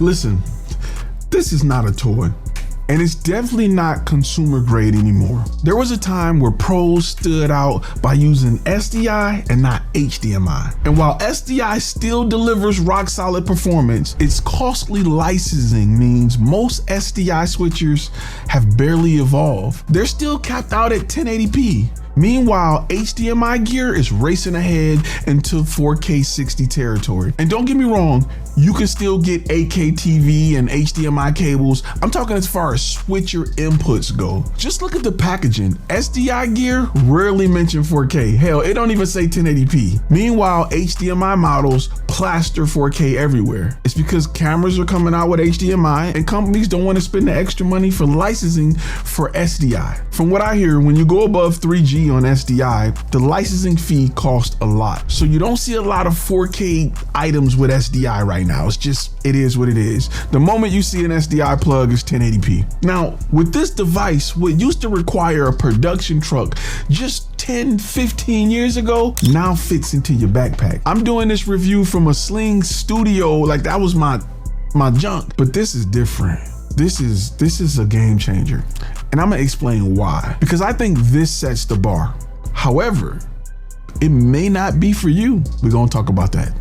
Listen, this is not a toy. And it's definitely not consumer grade anymore. There was a time where pros stood out by using SDI and not HDMI. And while SDI still delivers rock solid performance, its costly licensing means most SDI switchers have barely evolved. They're still capped out at 1080p. Meanwhile, HDMI gear is racing ahead into 4K 60 territory. And don't get me wrong, you can still get 8K TV and HDMI cables. I'm talking as far as switcher inputs go. Just look at the packaging. SDI gear rarely mention 4K. Hell, it don't even say 1080p. Meanwhile, HDMI models plaster 4K everywhere. It's because cameras are coming out with HDMI and companies don't want to spend the extra money for licensing for SDI. From what I hear, when you go above 3G on SDI, the licensing fee costs a lot. So you don't see a lot of 4K items with SDI right now. It's just, it is what it is. The moment you see an SDI plug, it's 1080p. Now, with this device, what used to require a production truck just 10, 15 years ago, now fits into your backpack. I'm doing this review from a Sling studio, like that was my junk, but this is different. This is a game changer. And I'm gonna explain why. Because I think this sets the bar. However, it may not be for you. We're gonna talk about that.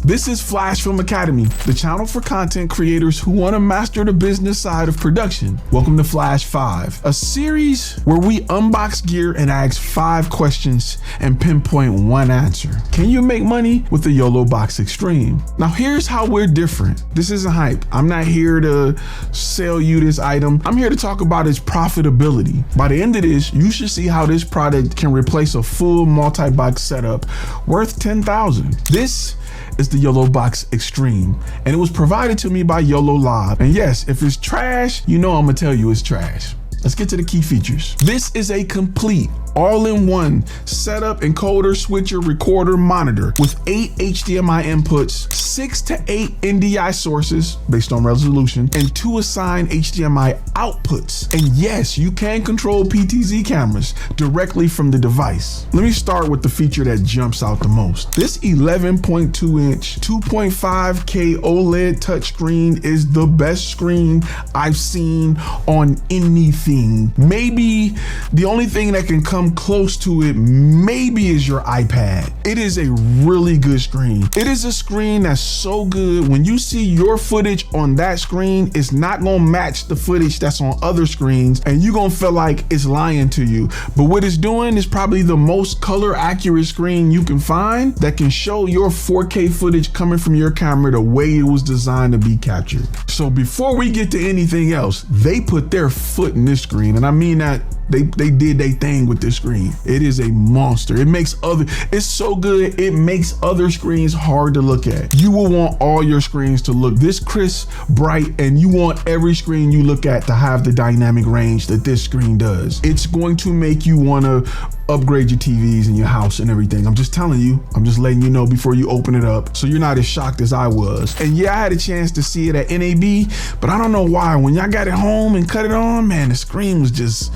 This is FlashFilm Academy, the channel for content creators who want to master the business side of production. Welcome to Flash 5, a series where we unbox gear and ask 5 questions and pinpoint one answer. Can you make money with the YoloBox Extreme? Now here's how we're different. This isn't hype. I'm not here to sell you this item. I'm here to talk about its profitability. By the end of this, you should see how this product can replace a full multi-box setup worth $10,000. This is the YoloBox Extreme, and it was provided to me by YoloLiv. And yes, if it's trash, you know I'm gonna tell you it's trash. Let's get to the key features. This is a complete all-in-one setup, encoder, switcher, recorder, monitor with 8 HDMI inputs, 6 to 8 NDI sources based on resolution, and 2 assigned HDMI outputs. And yes, you can control PTZ cameras directly from the device. Let me start with the feature that jumps out the most. This 11.2-inch, 2.5K OLED touchscreen is the best screen I've seen on anything. Maybe the only thing that can come close to it maybe is your iPad. It is a really good screen. It is a screen that's so good when you see your footage on that screen, it's not gonna match the footage that's on other screens and you're gonna feel like it's lying to you. But what it's doing is probably the most color accurate screen you can find that can show your 4K footage coming from your camera the way it was designed to be captured. So before we get to anything else, they put their foot in this screen, and I mean that they did their thing with this screen. It is a monster. It's so good, it makes other screens hard to look at. You will want all your screens to look this crisp, bright, and you want every screen you look at to have the dynamic range that this screen does. It's going to make you want to upgrade your TVs in your house and everything. I'm just telling you, I'm just letting you know before you open it up so you're not as shocked as I was. And yeah, I had a chance to see it at NAB, but I don't know why. When y'all got it home and cut it on, man, the screen was just,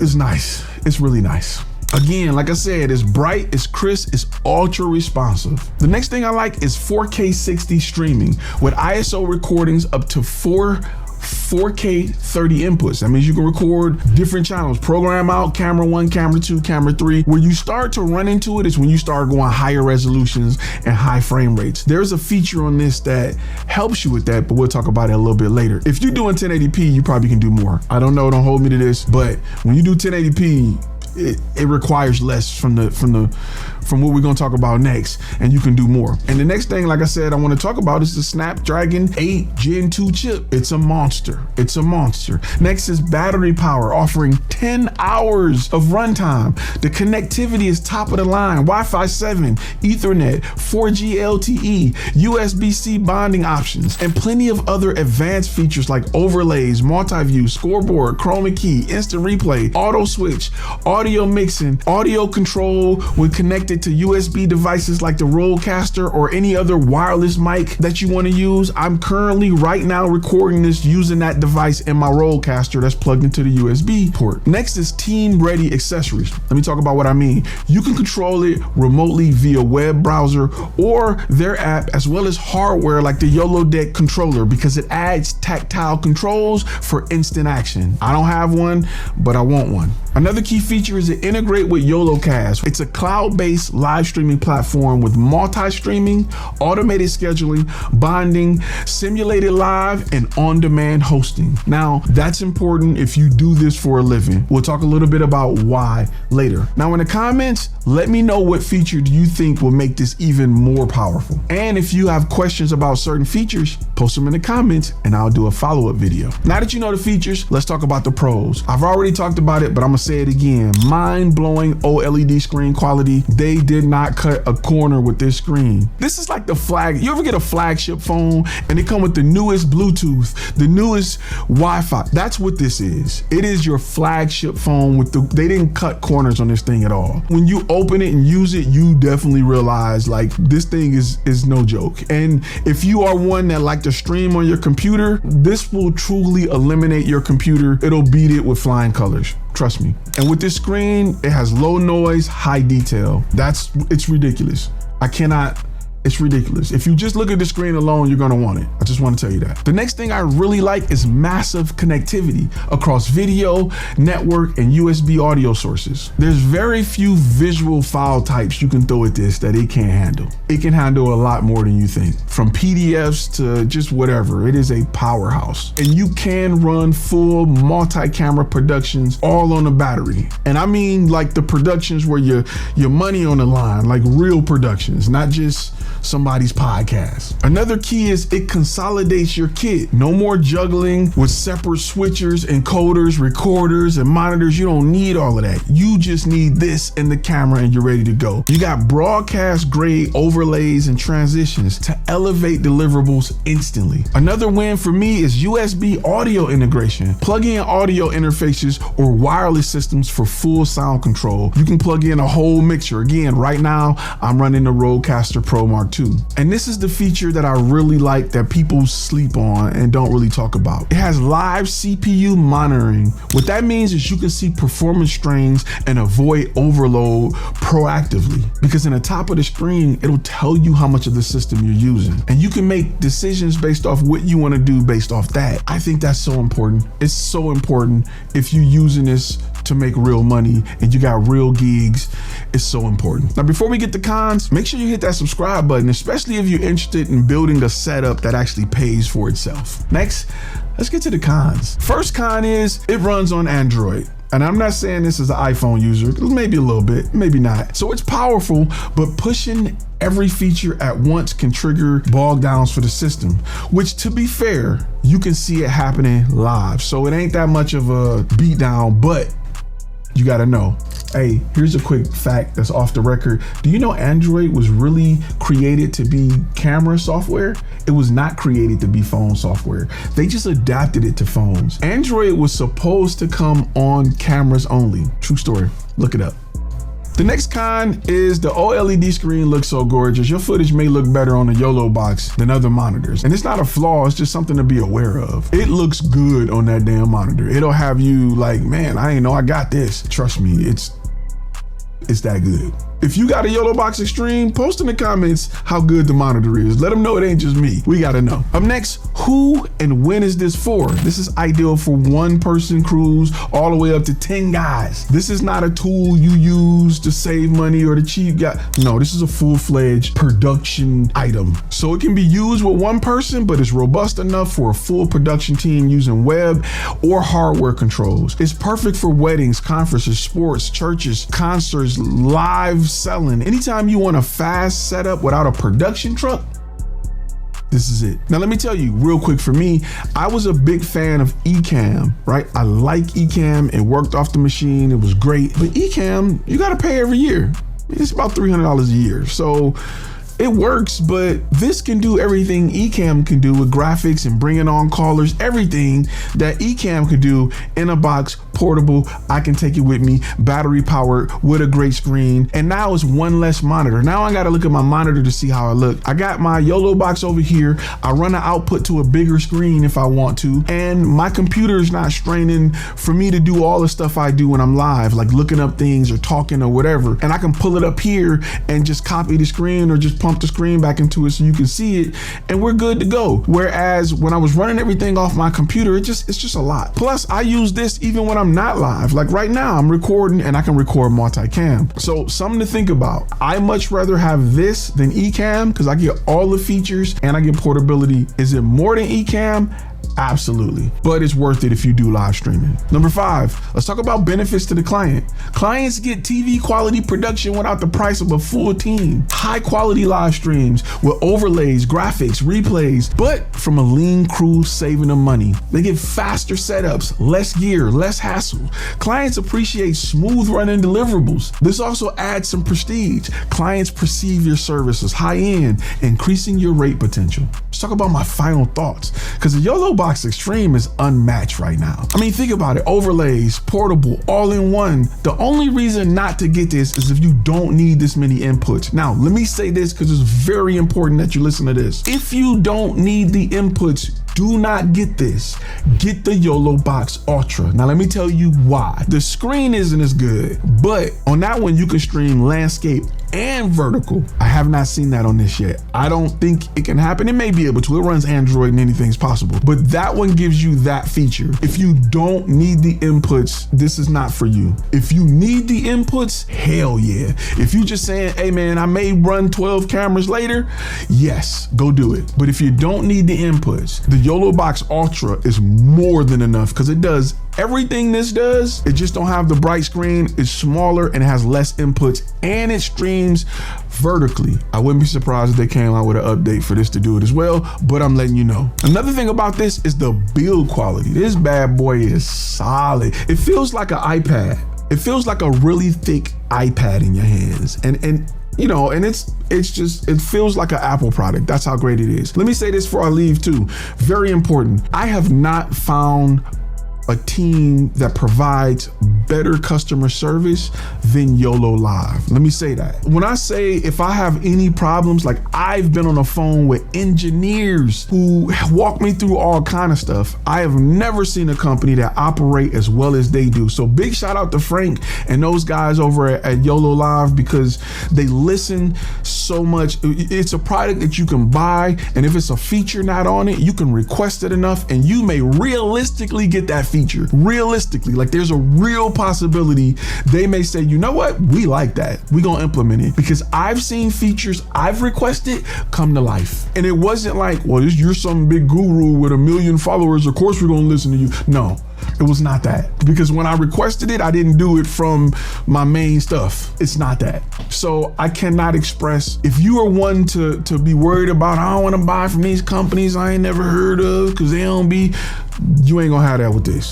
it's nice. It's really nice. Again, like I said, it's bright, it's crisp, it's ultra responsive. The next thing I like is 4K 60 streaming with ISO recordings up to 4K 30 inputs. That means you can record different channels, program out camera 1, camera 2, camera 3. Where you start to run into it is when you start going higher resolutions and high frame rates. There's a feature on this that helps you with that, but we'll talk about it a little bit later. If you're doing 1080p, you probably can do more. I don't know, don't hold me to this, but when you do 1080p, it requires less from what we're gonna talk about next, and you can do more. And the next thing, like I said, I want to talk about is the Snapdragon 8 Gen 2 chip. It's a monster. It's a monster. Next is battery power, offering 10 hours of runtime. The connectivity is top of the line. Wi-Fi 7, Ethernet, 4G LTE, USB-C bonding options, and plenty of other advanced features like overlays, multi-view, scoreboard, chroma key, instant replay, auto switch, audio mixing, audio control when connected to USB devices like the Rodecaster or any other wireless mic that you want to use. I'm currently right now recording this using that device in my Rodecaster that's plugged into the USB port. Next is team-ready accessories. Let me talk about what I mean. You can control it remotely via web browser or their app, as well as hardware like the YoloDeck controller, because it adds tactile controls for instant action. I don't have one, but I want one. Another key feature is to integrate with YoloCast. It's a cloud-based live streaming platform with multi-streaming, automated scheduling, bonding, simulated live, and on-demand hosting. Now, that's important if you do this for a living. We'll talk a little bit about why later. Now, in the comments, let me know what feature do you think will make this even more powerful. And if you have questions about certain features, post them in the comments and I'll do a follow-up video. Now that you know the features, let's talk about the pros. I've already talked about it, but I'm gonna say it again. Mind-blowing OLED screen quality. They did not cut a corner with this screen. This is like the flag. You ever get a flagship phone and they come with the newest Bluetooth, the newest Wi-Fi? That's what this is. It is your flagship phone with they didn't cut corners on this thing at all. When you open it and use it, you definitely realize like this thing is no joke. And if you are one that like to stream on your computer, this will truly eliminate your computer. It'll beat it with flying colors. Trust me. And with this screen, it has low noise, high detail. It's ridiculous. It's ridiculous. If you just look at the screen alone, you're gonna want it. I just wanna tell you that. The next thing I really like is massive connectivity across video, network, and USB audio sources. There's very few visual file types you can throw at this that it can't handle. It can handle a lot more than you think. From PDFs to just whatever, it is a powerhouse. And you can run full multi-camera productions all on the battery. And I mean like the productions where your money on the line, like real productions, not just somebody's podcast. Another key is it consolidates your kit. No more juggling with separate switchers, encoders, recorders, and monitors. You don't need all of that. You just need this and the camera and you're ready to go. You got broadcast grade overlays and transitions to elevate deliverables instantly. Another win for me is USB audio integration. Plug in audio interfaces or wireless systems for full sound control. You can plug in a whole mixer. Again, right now, I'm running the Rodecaster Pro Mark II. And this is the feature that I really like that people sleep on and don't really talk about. It has live CPU monitoring. What that means is you can see performance strains and avoid overload proactively, because in the top of the screen, it'll tell you how much of the system you're using. And you can make decisions based off what you want to do based off that. I think that's so important. It's so important if you're using this to make real money and you got real gigs. It's so important. Now, before we get to cons, make sure you hit that subscribe button, especially if you're interested in building a setup that actually pays for itself. Next, let's get to the cons. First con is it runs on Android. And I'm not saying this as an iPhone user, maybe a little bit, maybe not. So it's powerful, but pushing every feature at once can trigger bog downs for the system, which, to be fair, you can see it happening live. So it ain't that much of a beatdown, but you gotta know. Hey, here's a quick fact that's off the record. Do you know Android was really created to be camera software? It was not created to be phone software. They just adapted it to phones. Android was supposed to come on cameras only. True story, look it up. The next con is the OLED screen looks so gorgeous. Your footage may look better on the YoloBox than other monitors. And it's not a flaw, it's just something to be aware of. It looks good on that damn monitor. It'll have you like, man, I ain't know I got this. Trust me, it's that good. If you got a YoloBox Extreme, post in the comments how good the monitor is. Let them know it ain't just me. We gotta know. Up next, who and when is this for? This is ideal for one person crews all the way up to 10 guys. This is not a tool you use to save money or to cheap guy. No, this is a full-fledged production item. So it can be used with one person, but it's robust enough for a full production team using web or hardware controls. It's perfect for weddings, conferences, sports, churches, concerts, live selling. Anytime you want a fast setup without a production truck, this is it. Now, let me tell you real quick, for me, I was a big fan of Ecamm, right? I like Ecamm. It worked off the machine. It was great. But Ecamm, you got to pay every year. It's about $300 a year. So it works, but this can do everything Ecamm can do with graphics and bringing on callers, everything that Ecamm could do in a box portable, I can take it with me, battery powered with a great screen. And now it's one less monitor. Now I gotta look at my monitor to see how I look. I got my YoloBox over here. I run an output to a bigger screen if I want to, and my computer is not straining for me to do all the stuff I do when I'm live, like looking up things or talking or whatever. And I can pull it up here and just copy the screen or just pump the screen back into it so you can see it, and we're good to go. Whereas when I was running everything off my computer, it's just a lot. Plus, I use this even when I'm not live. Like right now, I'm recording and I can record multicam. So something to think about. I much rather have this than Ecamm because I get all the features and I get portability. Is it more than Ecamm? Absolutely, but it's worth it if you do live streaming. Number 5, let's talk about benefits to the client. Clients get TV quality production without the price of a full team. High quality live streams with overlays, graphics, replays, but from a lean crew saving them money. They get faster setups, less gear, less hassle. Clients appreciate smooth running deliverables. This also adds some prestige. Clients perceive your service as high end, increasing your rate potential. Let's talk about my final thoughts, because the YoloBox Extreme is unmatched right now. I mean, think about it. Overlays, portable, all in one. The only reason not to get this is if you don't need this many inputs. Now, let me say this because it's very important that you listen to this. If you don't need the inputs, do not get this. Get the YoloBox Ultra. Now let me tell you why. The screen isn't as good, but on that one you can stream landscape and vertical. I have not seen that on this yet. I don't think it can happen. It may be able to. It runs Android and anything's possible, but that one gives you that feature. If you don't need the inputs, this is not for you. If you need the inputs, hell yeah. If you just saying, hey man, I may run 12 cameras later, yes, go do it. But if you don't need the inputs, the YoloBox Ultra is more than enough because it does everything this does. It just don't have the bright screen. It's smaller and has less inputs, and it streams vertically. I wouldn't be surprised if they came out with an update for this to do it as well, but I'm letting you know. Another thing about this is the build quality. This bad boy is solid. It feels like an iPad. It feels like a really thick iPad in your hands. And you know, and it feels like an Apple product. That's how great it is. Let me say this before I leave too. Very important. I have not found a team that provides better customer service than YoloLiv. Let me say that. When I say if I have any problems, like I've been on the phone with engineers who walk me through all kind of stuff. I have never seen a company that operate as well as they do. So big shout out to Frank and those guys over at YoloLiv because they listen so much. It's a product that you can buy, and if it's a feature not on it, you can request it enough and you may realistically get that feature. Realistically, like there's a real possibility they may say, you know what, we like that, we gonna implement it, because I've seen features I've requested come to life. And it wasn't like, well, you're some big guru with 1 million followers, of course we're gonna listen to you. No, it was not that, because when I requested it, I didn't do it from my main stuff. It's not that. So I cannot express, if you are one to be worried about, I don't want to buy from these companies I ain't never heard of because they don't be, you ain't gonna have that with this.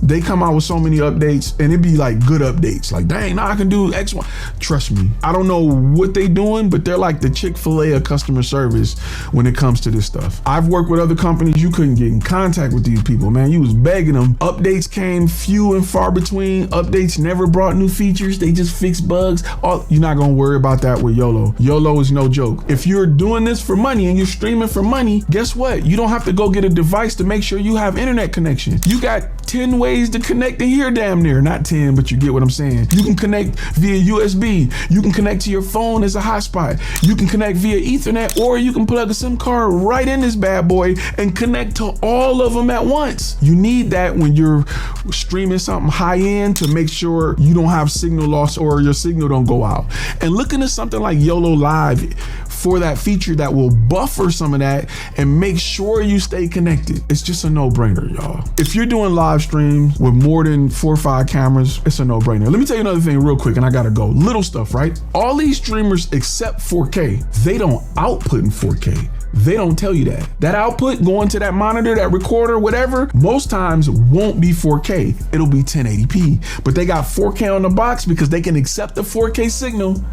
They come out with so many updates and it be like good updates. Like, dang, now I can do X, Y. Trust me, I don't know what they doing, but they're like the Chick-fil-A of customer service when it comes to this stuff. I've worked with other companies, you couldn't get in contact with these people, man. You was begging them. Updates came few and far between. Updates never brought new features. They just fixed bugs. You're not gonna worry about that with YOLO. YOLO is no joke. If you're doing this for money and you're streaming for money, guess what? You don't have to go get a device to make sure you have internet connection. You got 10 ways to connect in here, damn near. Not 10, but you get what I'm saying. You can connect via USB. You can connect to your phone as a hotspot. You can connect via Ethernet, or you can plug a SIM card right in this bad boy and connect to all of them at once. You need that when you're streaming something high end to make sure you don't have signal loss or your signal don't go out. And look into something like YoloLiv for that feature that will buffer some of that and make sure you stay connected. It's just a no-brainer, y'all. If you're doing live streams with more than 4 or 5 cameras, it's a no-brainer. Let me tell you another thing real quick, and I gotta go. Little stuff, right? All these streamers except 4K, they don't output in 4K. They don't tell you that. That output going to that monitor, that recorder, whatever, most times won't be 4K. It'll be 1080p. But they got 4K on the box because they can accept the 4K signal,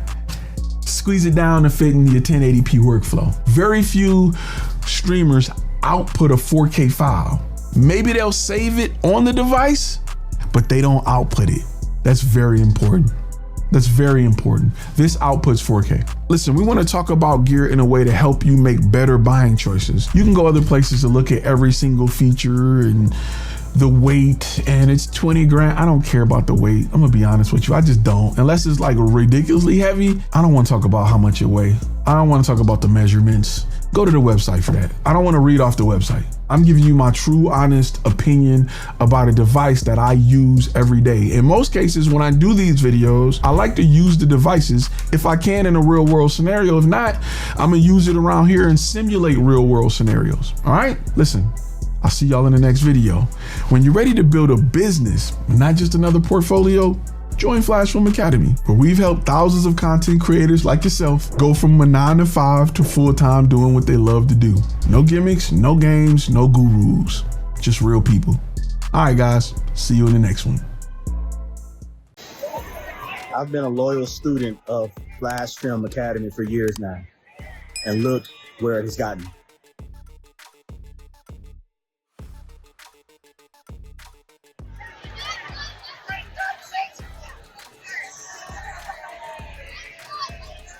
squeeze it down to fit in your 1080p workflow. Very few streamers output a 4K file. Maybe they'll save it on the device, but they don't output it. That's very important. That's very important. This outputs 4K. Listen, we want to talk about gear in a way to help you make better buying choices. You can go other places to look at every single feature and the weight, and it's 20 grand. I don't care about the weight. I'm gonna be honest with you. I just don't. Unless it's like ridiculously heavy, I don't want to talk about how much it weighs. I don't want to talk about the measurements. Go to the website for that. I don't want to read off the website. I'm giving you my true, honest opinion about a device that I use every day. In most cases, when I do these videos, I like to use the devices if I can in a real world scenario. If not, I'm gonna use it around here and simulate real world scenarios. All right, listen. I'll see y'all in the next video. When you're ready to build a business, not just another portfolio, join FlashFilm Academy, where we've helped thousands of content creators like yourself go from a 9 to 5 to full-time doing what they love to do. No gimmicks, no games, no gurus, just real people. All right, guys, see you in the next one. I've been a loyal student of FlashFilm Academy for years now, and look where it has gotten me.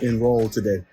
Enroll today.